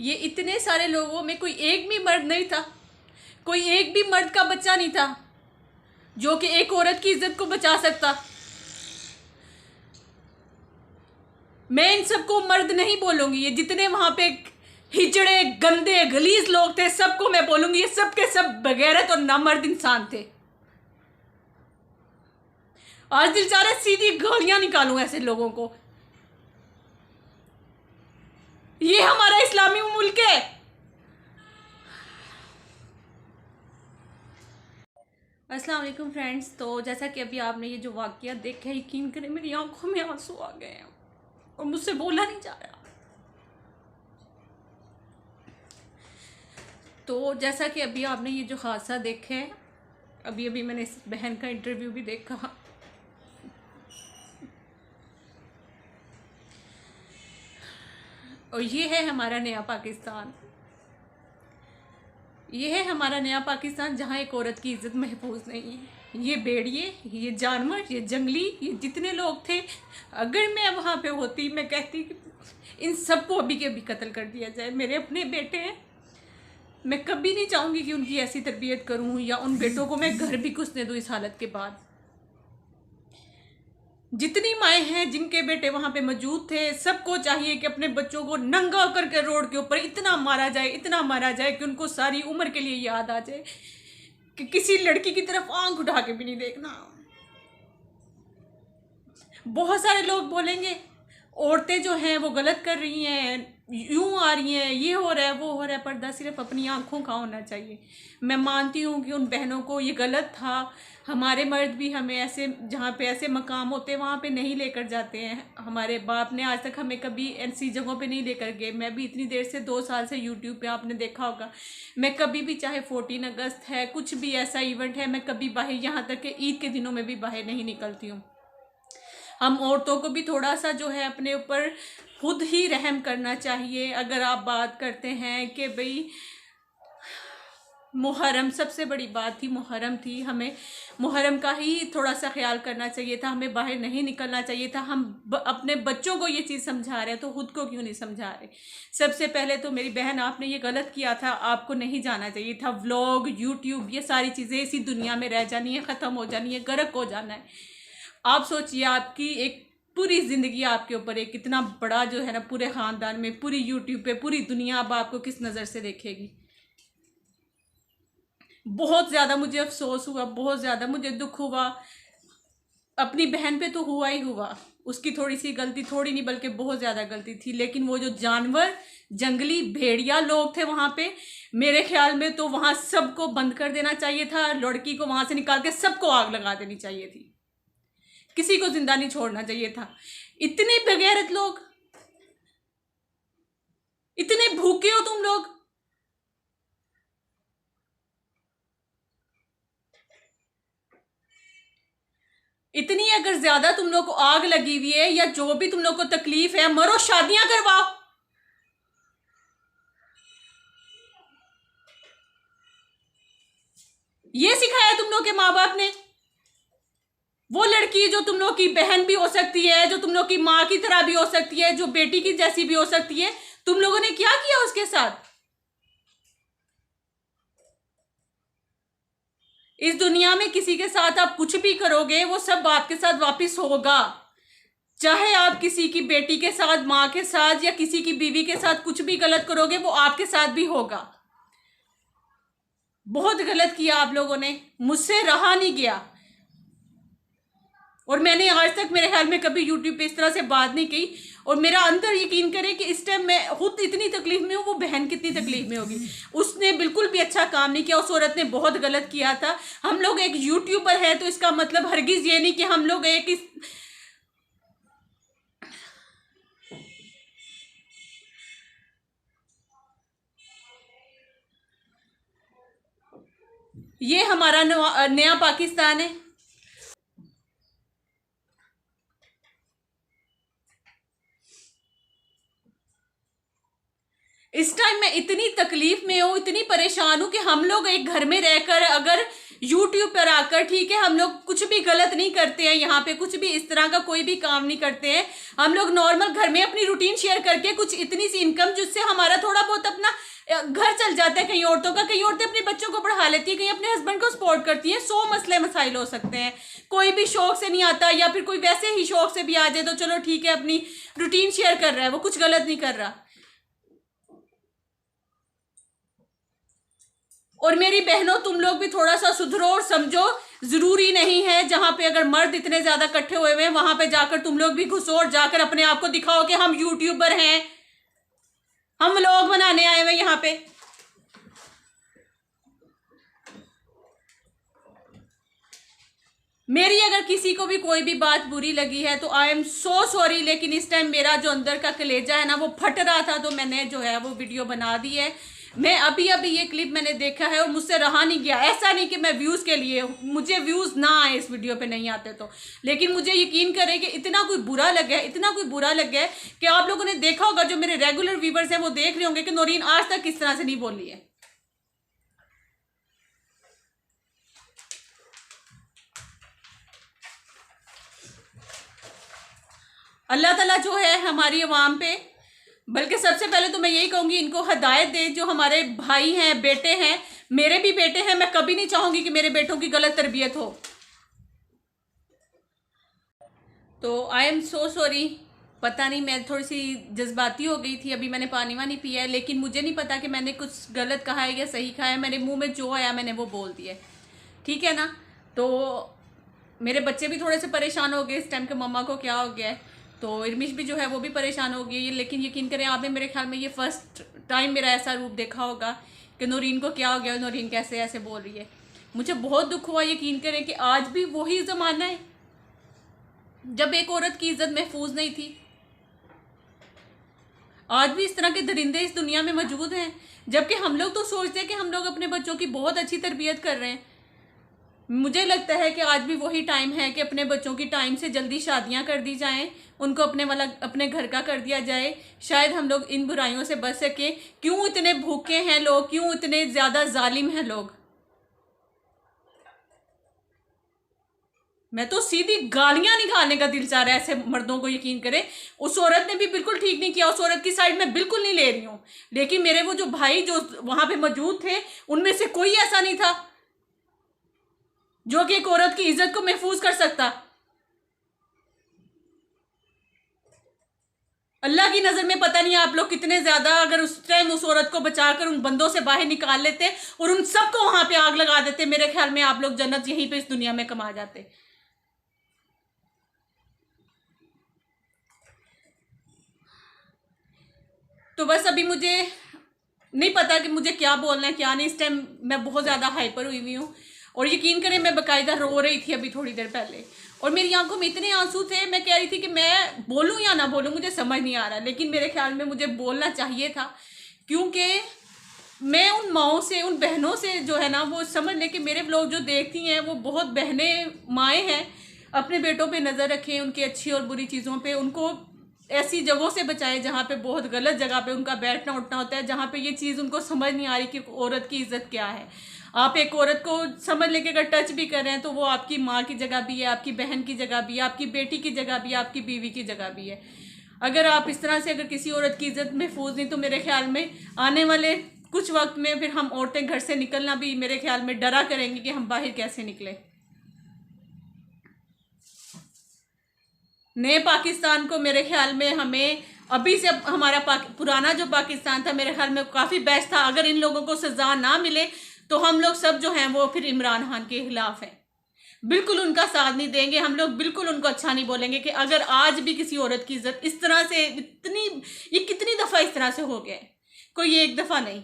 ये इतने सारे लोगों में कोई एक भी मर्द नहीं था, कोई एक भी मर्द का बच्चा नहीं था जो कि एक औरत की इज्जत को बचा सकता। मैं इन सबको मर्द नहीं बोलूंगी, ये जितने वहां पे हिजड़े गंदे गलीज लोग थे सबको मैं बोलूंगी ये सब के सब बगैरत और नामर्द इंसान थे। आज दिल चाह रहा है सीधी गालियां निकालूं ऐसे लोगों को। ये हमारा इस्लामी मुल्क है। अस्सलाम वालेकुम फ्रेंड्स। तो जैसा कि अभी आपने ये जो वाकया देखा, यकीन करें मेरी आंखों में आंसू आ गए हैं और मुझसे बोला नहीं जा रहा। तो जैसा कि अभी आपने ये जो हादसा देखा है, अभी अभी मैंने इस बहन का इंटरव्यू भी देखा। और ये है हमारा नया पाकिस्तान। ये है हमारा नया पाकिस्तान जहाँ एक औरत की इज्जत महफूज नहीं है। ये भेड़िए, ये जानवर, ये जंगली, ये जितने लोग थे, अगर मैं वहाँ पे होती मैं कहती कि इन सबको अभी के अभी कत्ल कर दिया जाए। मेरे अपने बेटे हैं, मैं कभी नहीं चाहूँगी कि उनकी ऐसी तरबियत करूँ या उन बेटों को मैं घर भी घुसने दूँ इस हालत के बाद। जितनी माएँ हैं जिनके बेटे वहाँ पे मौजूद थे, सबको चाहिए कि अपने बच्चों को नंगा करके रोड के ऊपर इतना मारा जाए, इतना मारा जाए कि उनको सारी उम्र के लिए याद आ जाए कि किसी लड़की की तरफ आंख उठा के भी नहीं देखना। बहुत सारे लोग बोलेंगे औरतें जो हैं वो गलत कर रही हैं, यूं आ रही हैं, ये हो रहा है, वो हो रहा है। पर्दा सिर्फ अपनी आंखों का होना चाहिए। मैं मानती हूँ कि उन बहनों को ये गलत था। हमारे मर्द भी हमें ऐसे, जहाँ पे ऐसे मकाम होते हैं वहाँ पे नहीं लेकर जाते हैं। हमारे बाप ने आज तक हमें कभी ऐसी जगहों पे नहीं लेकर गए। मैं भी इतनी देर से 2 साल से यूट्यूब पे, आपने देखा होगा, मैं कभी भी, चाहे 14 अगस्त है, कुछ भी ऐसा इवेंट है, मैं कभी बाहर, यहाँ तक कि ईद के दिनों में भी बाहर नहीं निकलती हूँ। हम औरतों को भी थोड़ा सा जो है अपने ऊपर खुद ही रहम करना चाहिए। अगर आप बात करते हैं कि भाई मुहर्रम सबसे बड़ी बात थी, मुहर्रम थी, हमें मुहर्रम का ही थोड़ा सा ख्याल करना चाहिए था, हमें बाहर नहीं निकलना चाहिए था। हम अपने बच्चों को ये चीज़ समझा रहे हैं तो खुद को क्यों नहीं समझा रहे। सबसे पहले तो मेरी बहन, आपने ये गलत किया था, आपको नहीं जाना चाहिए था। व्लॉग, यूट्यूब, ये सारी चीज़ें इसी दुनिया में रह जानी है, ख़त्म हो जानी है, गर्क हो जाना है। आप सोचिए, आपकी एक पूरी ज़िंदगी आपके ऊपर एक कितना बड़ा जो है ना, पूरे ख़ानदान में, पूरी यूट्यूब पे, पूरी दुनिया अब आपको किस नज़र से देखेगी। बहुत ज़्यादा मुझे अफसोस हुआ, बहुत ज़्यादा मुझे दुख हुआ। अपनी बहन पे तो हुआ ही हुआ, उसकी थोड़ी सी गलती, थोड़ी नहीं बल्कि बहुत ज़्यादा गलती थी। लेकिन वो जो जानवर, जंगली भेड़िया लोग थे वहाँ पे, मेरे ख्याल में तो वहाँ सबको बंद कर देना चाहिए था। लड़की को वहाँ से निकाल के सबको आग लगा देनी चाहिए थी, किसी को जिंदा नहीं छोड़ना चाहिए था। इतने बेगैरत लोग, इतने भूखे हो तुम लोग। इतनी अगर ज्यादा तुम लोग को आग लगी हुई है या जो भी तुम लोग को तकलीफ है, मरो, शादियां करवाओ। ये सिखाया तुम लोग के माँ बाप ने। वो लड़की जो तुम लोग की बहन भी हो सकती है, जो तुम लोग की माँ की तरह भी हो सकती है, जो बेटी की जैसी भी हो सकती है, तुम लोगों ने क्या किया उसके साथ। इस दुनिया में किसी के साथ आप कुछ भी करोगे वो सब आपके साथ वापस होगा। चाहे आप किसी की बेटी के साथ, माँ के साथ या किसी की बीवी के साथ कुछ भी गलत करोगे वो आपके साथ भी होगा। बहुत गलत किया आप लोगों ने, मुझसे रहा नहीं गया। और मैंने आज तक मेरे ख्याल में कभी यूट्यूब पे इस तरह से बात नहीं की। और मेरा अंदर, यकीन करें कि इस टाइम मैं खुद इतनी तकलीफ में हूँ, वो बहन कितनी तकलीफ में होगी। उसने बिल्कुल भी अच्छा काम नहीं किया, उस औरत ने बहुत गलत किया था। हम लोग एक यूट्यूबर है तो इसका मतलब हरगिज ये नहीं कि हम लोग एक ये हमारा नया पाकिस्तान है। इस टाइम मैं इतनी तकलीफ में हूँ, इतनी परेशान हूँ कि हम लोग एक घर में रहकर अगर यूट्यूब पर आकर, ठीक है, हम लोग कुछ भी गलत नहीं करते हैं, यहाँ पे कुछ भी इस तरह का कोई भी काम नहीं करते हैं। हम लोग नॉर्मल घर में अपनी रूटीन शेयर करके कुछ इतनी सी इनकम जिससे हमारा थोड़ा बहुत अपना घर चल जाता है कई औरतों का, कई औरतें अपने बच्चों को पढ़ा लेती है, कई अपने हस्बैंड को सपोर्ट करती हैं। 100 मसले मसाइल हो सकते हैं। कोई भी शौक से नहीं आता, या फिर कोई वैसे ही शौक से भी आ जाए तो चलो ठीक है, अपनी रूटीन शेयर कर रहा है, वो कुछ गलत नहीं कर रहा। और मेरी बहनों, तुम लोग भी थोड़ा सा सुधरो और समझो, जरूरी नहीं है जहां पे अगर मर्द इतने ज्यादा इकट्ठे हुए हुए हैं वहां पे जाकर तुम लोग भी घुसो और जाकर अपने आप को दिखाओ कि हम यूट्यूबर हैं, हम व्लॉग बनाने आए हुए यहाँ पे। मेरी अगर किसी को भी कोई भी बात बुरी लगी है तो आई एम सो सॉरी, लेकिन इस टाइम मेरा जो अंदर का कलेजा है ना वो फट रहा था, तो मैंने जो है वो वीडियो बना दी है। मैं अभी ये क्लिप मैंने देखा है और मुझसे रहा नहीं गया। ऐसा नहीं कि मैं व्यूज़ के लिए, मुझे व्यूज़ ना आए इस वीडियो पे नहीं आते तो, लेकिन मुझे यकीन करें कि इतना कोई बुरा लगा है, इतना कोई बुरा लगा है कि आप लोगों ने देखा होगा, जो मेरे रेगुलर व्यूवर्स हैं वो देख रहे होंगे कि नौरीन आज तक किस तरह से नहीं बोली है। अल्लाह ताला जो है हमारी अवाम पे, बल्कि सबसे पहले तो मैं यही कहूँगी इनको हिदायत दे। जो हमारे भाई हैं, बेटे हैं, मेरे भी बेटे हैं, मैं कभी नहीं चाहूँगी कि मेरे बेटों की गलत तरबियत हो। तो आई एम सो सॉरी, पता नहीं मैं थोड़ी सी जज्बाती हो गई थी, अभी मैंने पानी वानी पिया है, लेकिन मुझे नहीं पता कि मैंने कुछ गलत कहा है या सही कहा है। मेरे मुंह में जो आया मैंने वो बोल दिया, ठीक है ना। तो मेरे बच्चे भी थोड़े से परेशान हो गए इस टाइम के मम्मा को क्या हो गया है, तो इरमिश भी जो है वो भी परेशान हो गई। लेकिन यकीन करें, आपने मेरे ख्याल में ये फर्स्ट टाइम मेरा ऐसा रूप देखा होगा कि नौरीन को क्या हो गया, नौरीन कैसे ऐसे बोल रही है। मुझे बहुत दुख हुआ। यकीन करें कि आज भी वही ज़माना है जब एक औरत की इज्जत महफूज नहीं थी। आज भी इस तरह के दरिंदे इस दुनिया में मौजूद हैं, जबकि हम लोग तो सोचते हैं कि हम लोग अपने बच्चों की बहुत अच्छी तरबियत कर रहे हैं। मुझे लगता है कि आज भी वही टाइम है कि अपने बच्चों की टाइम से जल्दी शादियां कर दी जाएं, उनको अपने घर का कर दिया जाए। शायद हम लोग इन बुराइयों से बच सके। क्यों इतने भूखे हैं लोग, क्यों इतने ज़्यादा जालिम हैं लोग। मैं तो सीधी गालियां निकालने का दिल चाह रहा है ऐसे मर्दों को। यकीन करें, उस औरत ने भी बिल्कुल ठीक नहीं किया, उस औरत की साइड में बिल्कुल नहीं ले रही हूँ, लेकिन मेरे वो जो भाई जो वहां पे मौजूद थे उनमें से कोई ऐसा नहीं था जो कि एक औरत की इज्जत को महफूज कर सकता। अल्लाह की नज़र में पता नहीं आप लोग कितने ज़्यादा, अगर उस टाइम उस औरत को बचाकर उन बंदों से बाहर निकाल लेते और उन सबको वहां पे आग लगा देते, मेरे ख्याल में आप लोग जन्नत यहीं पे इस दुनिया में कमा जाते। तो बस अभी मुझे नहीं पता कि मुझे क्या बोलना है क्या नहीं। इस टाइम मैं बहुत ज़्यादा हाइपर हुई हुई हूँ, और यकीन करें मैं बाकायदा रो रही थी अभी थोड़ी देर पहले, और मेरी आंखों में इतने आंसू थे। मैं कह रही थी कि मैं बोलूं या ना बोलूं, मुझे समझ नहीं आ रहा, लेकिन मेरे ख्याल में मुझे बोलना चाहिए था, क्योंकि मैं उन माओं से, उन बहनों से जो है ना, वो समझ लें कि मेरे लोग जो देखती हैं वो बहुत बहनें माएँ हैं। अपने बेटों पे नज़र रखें, उनकी अच्छी और बुरी चीज़ों पे, उनको ऐसी जगहों से बचाएं जहाँ पे बहुत गलत जगह पे उनका बैठना उठना होता है, जहाँ पे ये चीज़ उनको समझ नहीं आ रही कि औरत की इज्जत क्या है। आप एक औरत को समझ लेके अगर टच भी कर रहे हैं तो वो आपकी माँ की जगह भी है, आपकी बहन की जगह भी है, आपकी बेटी की जगह भी है, आपकी बीवी की जगह भी है। अगर आप इस तरह से अगर किसी औरत की इज्जत महफूज नहीं, तो मेरे ख्याल में आने वाले कुछ वक्त में फिर हम औरतें घर से निकलना भी मेरे ख्याल में डरा करेंगी कि हम बाहर कैसे निकले। नए पाकिस्तान को मेरे ख्याल में हमें अभी से, हमारा पुराना जो पाकिस्तान था मेरे ख्याल में काफ़ी बेस्ट था। अगर इन लोगों को सजा ना मिले तो हम लोग सब जो हैं वो फिर इमरान खान के खिलाफ हैं, बिल्कुल उनका साथ नहीं देंगे हम लोग, बिल्कुल उनको अच्छा नहीं बोलेंगे। कि अगर आज भी किसी औरत की इज्जत इस तरह से, ये कितनी दफ़ा इस तरह से हो गया है, कोई एक दफ़ा नहीं।